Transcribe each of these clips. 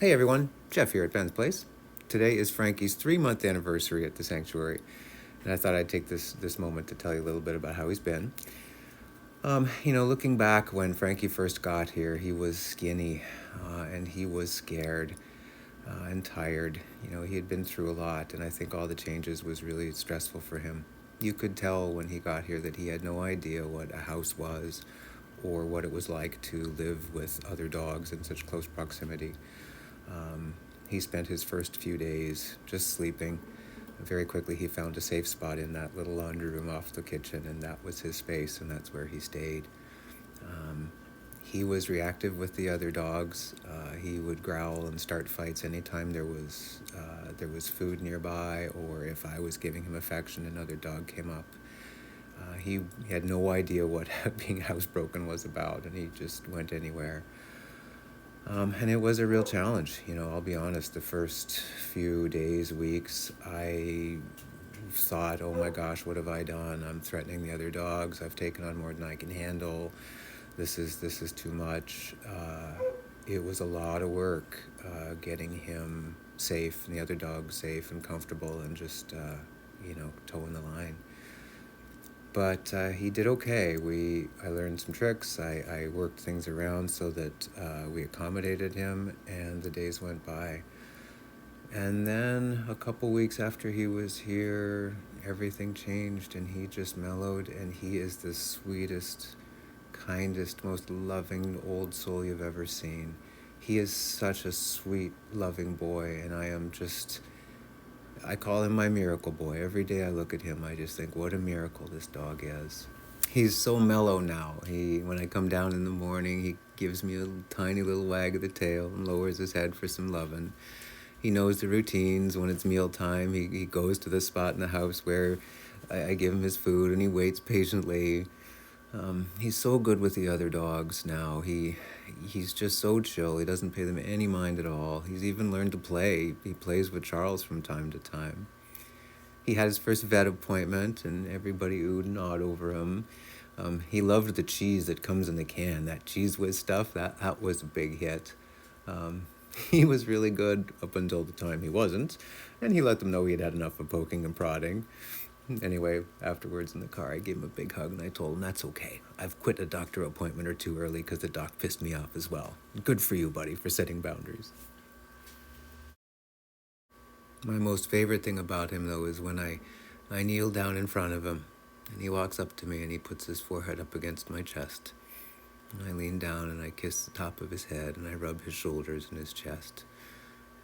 Hey everyone, Jeff here at Ben's Place. Today is Frankie's 3-month anniversary at the sanctuary, and I thought I'd take this moment to tell you a little bit about how he's been. Looking back when Frankie first got here, he was skinny, and he was scared and tired. He had been through a lot, and I think all the changes was really stressful for him. You could tell when he got here that he had no idea what a house was or what it was like to live with other dogs in such close proximity. He spent his first few days just sleeping. Very quickly he found a safe spot in that little laundry room off the kitchen, and that was his space, and that's where he stayed. He was reactive with the other dogs. He would growl and start fights anytime there was food nearby, or if I was giving him affection, another dog came up. He had no idea what being housebroken was about, and he just went anywhere. And it was a real challenge. I'll be honest, the first few days, weeks, I thought, oh my gosh, what have I done? I'm threatening the other dogs. I've taken on more than I can handle. This is too much. It was a lot of work getting him safe and the other dogs safe and comfortable and just, towing the line. But he did okay. I learned some tricks. I worked things around so that we accommodated him, and the days went by. And then a couple weeks after he was here, everything changed, and he just mellowed, and he is the sweetest, kindest, most loving old soul you've ever seen. He is such a sweet, loving boy, and I call him my miracle boy. Every day I look at him, I just think, what a miracle this dog is. He's so mellow now. When I come down in the morning, he gives me a tiny little wag of the tail and lowers his head for some loving. He knows the routines. When it's mealtime, he goes to the spot in the house where I give him his food, and he waits patiently. He's so good with the other dogs now. He's just so chill. He doesn't pay them any mind at all. He's even learned to play. He plays with Charles from time to time. He had his first vet appointment, and everybody oohed and awed over him. He loved the cheese that comes in the can. That Cheese Whiz stuff, that was a big hit. He was really good up until the time he wasn't, and he let them know he had had enough of poking and prodding. Anyway, afterwards in the car, I gave him a big hug, and I told him, that's okay. I've quit a doctor appointment or two early because the doc pissed me off as well. Good for you, buddy, for setting boundaries. My most favorite thing about him, though, is when I kneel down in front of him, and he walks up to me, and he puts his forehead up against my chest. And I lean down, and I kiss the top of his head, and I rub his shoulders and his chest.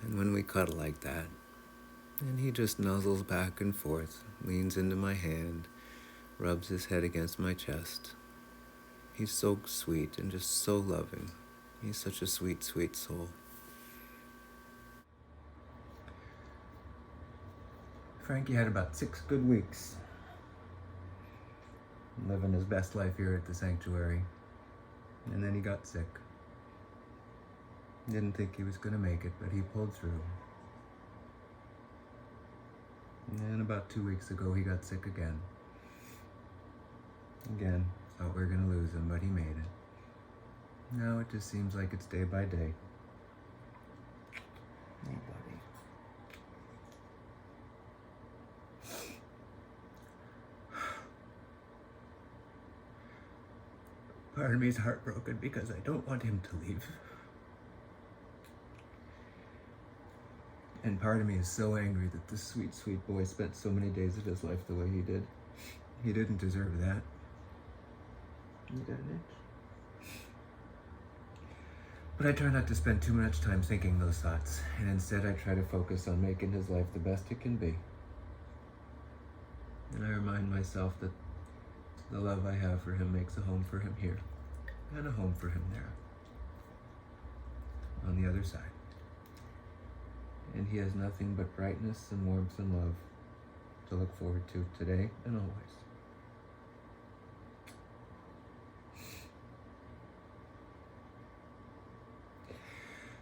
And when we cuddle like that, and he just nuzzles back and forth, leans into my hand, rubs his head against my chest. He's so sweet and just so loving. He's such a sweet, sweet soul. Frankie had about 6 good weeks, living his best life here at the sanctuary. And then he got sick. Didn't think he was going to make it, but he pulled through. And about 2 weeks ago, he got sick again. Thought we were going to lose him, but he made it. Now it just seems like it's day by day. Hey, buddy. Part of me is heartbroken because I don't want him to leave. And part of me is so angry that this sweet, sweet boy spent so many days of his life the way he did. He didn't deserve that. You got an itch? But I try not to spend too much time thinking those thoughts, and instead I try to focus on making his life the best it can be. And I remind myself that the love I have for him makes a home for him here, and a home for him there, on the other side. And he has nothing but brightness and warmth and love to look forward to today and always.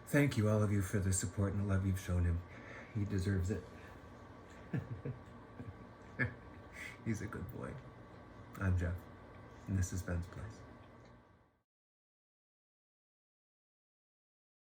Thank you, all of you, for the support and the love you've shown him. He deserves it. He's a good boy. I'm Jeff, and this is Ben's Place.